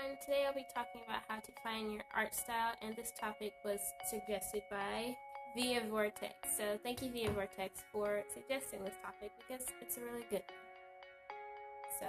everyone. Today I'll be talking about how to find your art style, and this topic was suggested by Via Vortex. So thank you, Via Vortex, for suggesting this topic because it's a really good one. So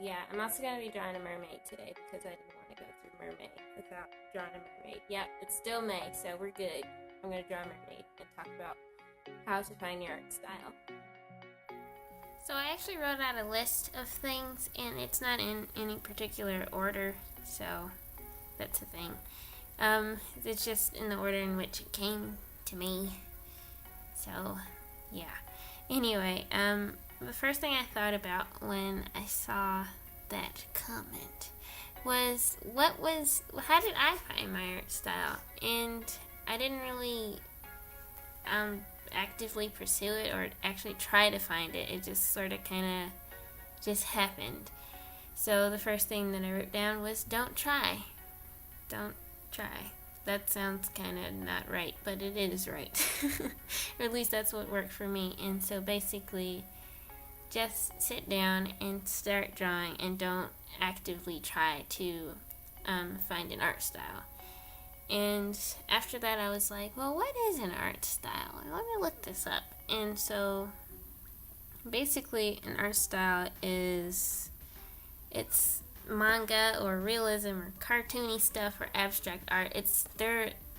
yeah, I'm also going to be drawing a mermaid today because I didn't want to go through mermaid without drawing a mermaid. Yep, it's still May, so we're good. I'm going to draw a mermaid and talk about how to find your art style. So I actually wrote out a list of things, and it's not in any particular order, so that's a thing. It's just in the order in which it came to me. So, yeah. Anyway, the first thing I thought about when I saw that comment was, how did I find my art style? And I didn't really, actively pursue it or actually try to find it. It just sort of kind of just happened. So the first thing that I wrote down was don't try. That sounds kind of not right, but it is right. Or at least that's what worked for me. And so basically just sit down and start drawing and don't actively try to find an art style. And after that, I was like, well, what is an art style? Let me look this up. And so, basically, an art style it's manga or realism or cartoony stuff or abstract art.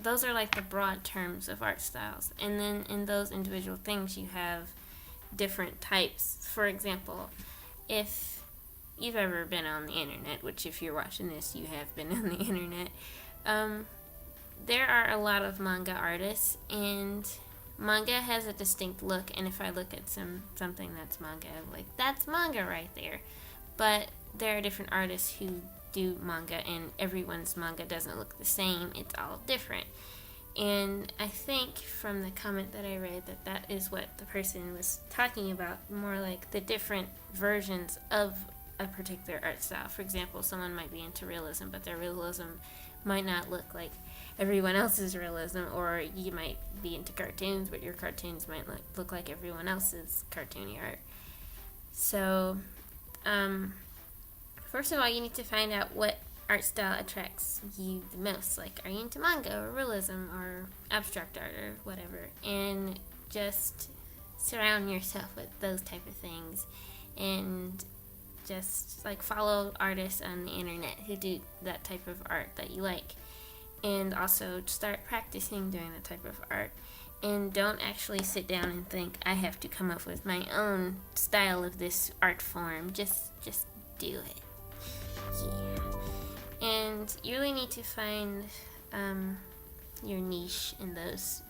Those are like the broad terms of art styles. And then in those individual things, you have different types. For example, if you've ever been on the internet, which if you're watching this, you have been on the internet, there are a lot of manga artists, and manga has a distinct look, and if I look at something that's manga, I'm like, that's manga right there. But there are different artists who do manga, and everyone's manga doesn't look the same. It's all different. And I think from the comment that I read that is what the person was talking about, more like the different versions of a particular art style. For example, someone might be into realism, but their realism might not look like everyone else's realism, or you might be into cartoons, but your cartoons might look like everyone else's cartoony art. So, first of all, you need to find out what art style attracts you the most. Like, are you into manga or realism or abstract art or whatever? And just surround yourself with those type of things, and just like follow artists on the internet who do that type of art that you like, and also start practicing doing that type of art. And don't actually sit down and think, I have to come up with my own style of this art form. Just do it. Yeah. And you really need to find your niche in those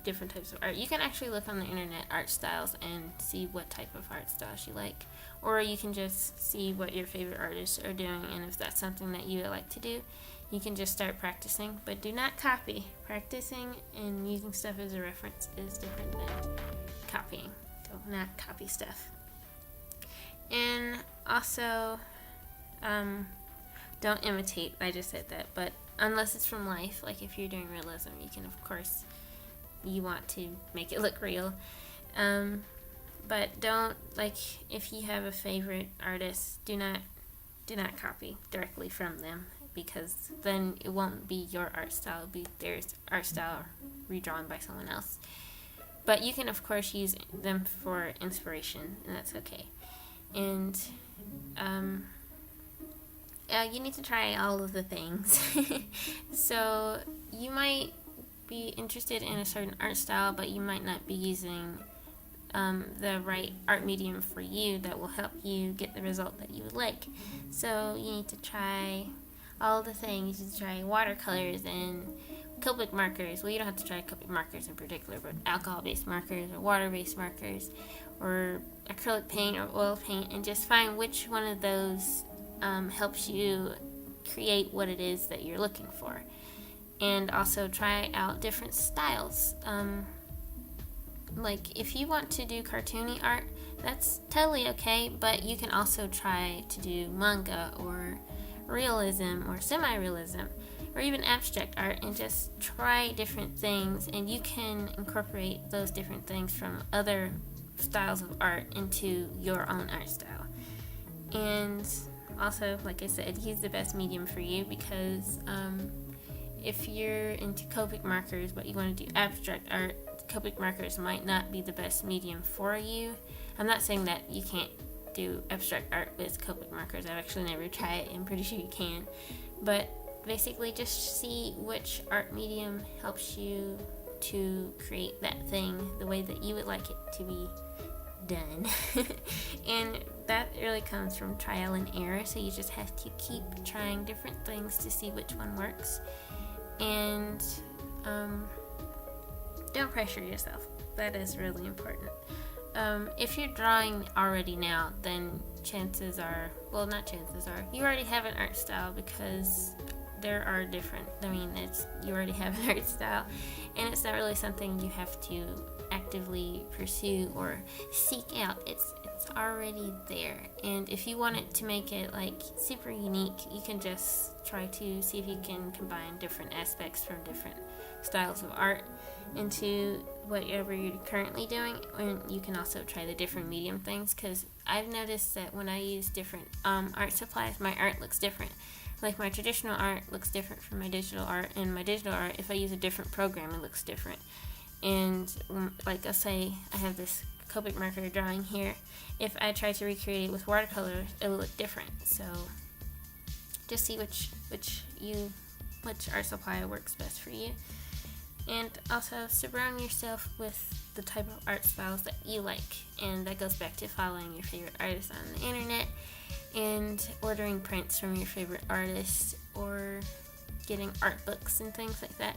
different types of art. You can actually look on the internet art styles and see what type of art styles you like, or you can just see what your favorite artists are doing, and if that's something that you would like to do, you can just start practicing. But do not copy. Practicing and using stuff as a reference is different than copying. So not copy stuff. And also, don't imitate. I just said that, but unless it's from life, like if you're doing realism, you can, of course, you want to make it look real. But don't, like, if you have a favorite artist, do not copy directly from them, because then it won't be your art style. It'll be their art style redrawn by someone else. But you can, of course, use them for inspiration, and that's okay. And you need to try all of the things. So you might be interested in a certain art style, but you might not be using the right art medium for you that will help you get the result that you would like. So you need to try all the things. You need to try watercolors and Copic markers. Well, you don't have to try Copic markers in particular, but alcohol-based markers or water-based markers or acrylic paint or oil paint, and just find which one of those helps you create what it is that you're looking for. And also try out different styles. Like, if you want to do cartoony art, that's totally okay, but you can also try to do manga or realism or semi-realism or even abstract art, and just try different things, and you can incorporate those different things from other styles of art into your own art style. And also, like I said, use the best medium for you, because if you're into Copic markers but you want to do abstract art, Copic markers might not be the best medium for you. I'm not saying that you can't do abstract art with Copic markers. I've actually never tried it. I'm pretty sure you can. But basically just see which art medium helps you to create that thing the way that you would like it to be done. And that really comes from trial and error, so you just have to keep trying different things to see which one works. And don't pressure yourself. That is really important. If you're drawing already now, then chances are, well, not chances are, you already have an art style, because there are different, you already have an art style, and it's not really something you have to actively pursue or seek out. It's already there. And if you wanted to make it like super unique, you can just try to see if you can combine different aspects from different styles of art into whatever you're currently doing. And you can also try the different medium things, because I've noticed that when I use different art supplies, my art looks different. Like my traditional art looks different from my digital art, and my digital art, if I use a different program, it looks different. And like, let's say I have this Copic marker drawing here. If I try to recreate it with watercolor, it'll look different. So just see which art supply works best for you. And also surround yourself with the type of art styles that you like. And that goes back to following your favorite artists on the internet and ordering prints from your favorite artists, or getting art books and things like that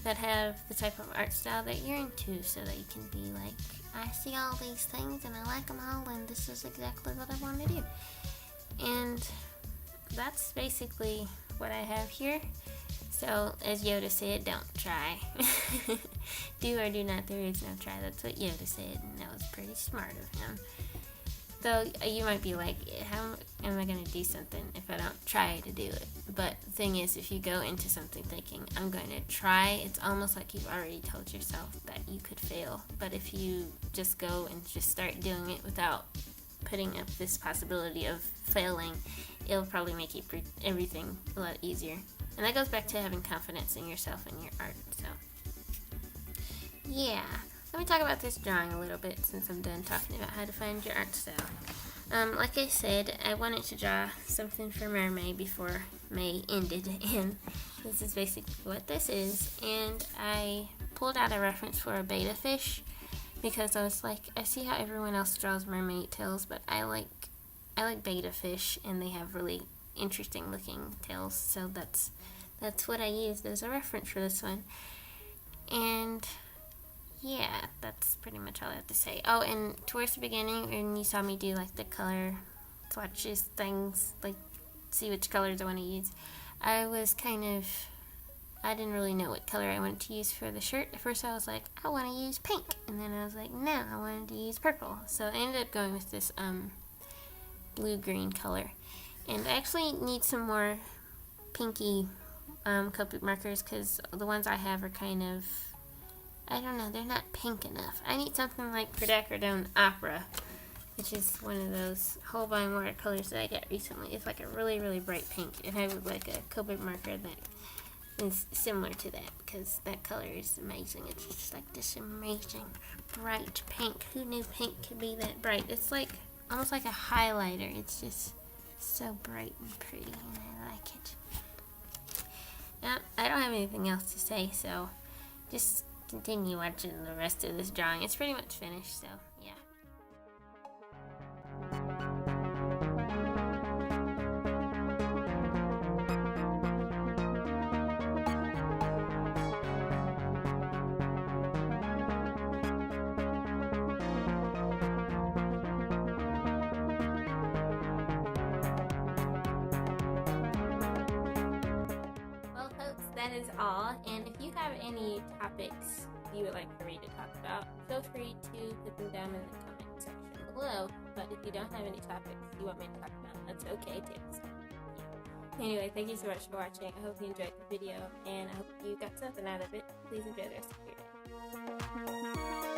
that have the type of art style that you're into, so that you can be like, I see all these things and I like them all, and this is exactly what I want to do. And that's basically what I have here. So, as Yoda said, don't try. Do or do not, there is no try. That's what Yoda said, and that was pretty smart of him. Though you might be like, how am I going to do something if I don't try to do it? But the thing is, if you go into something thinking, I'm going to try, it's almost like you've already told yourself that you could fail. But if you just go and just start doing it without putting up this possibility of failing, it'll probably make everything a lot easier. And that goes back to having confidence in yourself and your art. So, yeah. Let me talk about this drawing a little bit, since I'm done talking about how to find your art style. Like I said, I wanted to draw something for Mermaid before May ended, and this is basically what this is. And I pulled out a reference for a betta fish, because I was like, I see how everyone else draws mermaid tails, but I like betta fish, and they have really interesting looking tails, so that's what I used as a reference for this one. And yeah, that's pretty much all I have to say. Oh, and towards the beginning, when you saw me do like the color swatches things, like see which colors I want to use, I didn't really know what color I wanted to use for the shirt. At first I was like, I want to use pink, and then I was like, no, I wanted to use purple. So I ended up going with this blue-green color. And I actually need some more pinky Copic markers, because the ones I have are kind of, I don't know, they're not pink enough. I need something like Quercadone Opera, which is one of those Holbein watercolors that I got recently. It's like a really, really bright pink. It has like a Copic marker that is similar to that, because that color is amazing. It's just like this amazing bright pink. Who knew pink could be that bright? It's like almost like a highlighter. It's just so bright and pretty, and I like it. I don't have anything else to say, so just continue watching the rest of this drawing. It's pretty much finished, so yeah. Well, folks, that is all. And if you have any topics you would like for me to talk about, feel free to put them down in the comment section below. But if you don't have any topics you want me to talk about, that's okay too. So, yeah. Anyway, thank you so much for watching. I hope you enjoyed the video, and I hope you got something out of it. Please enjoy the rest of your day.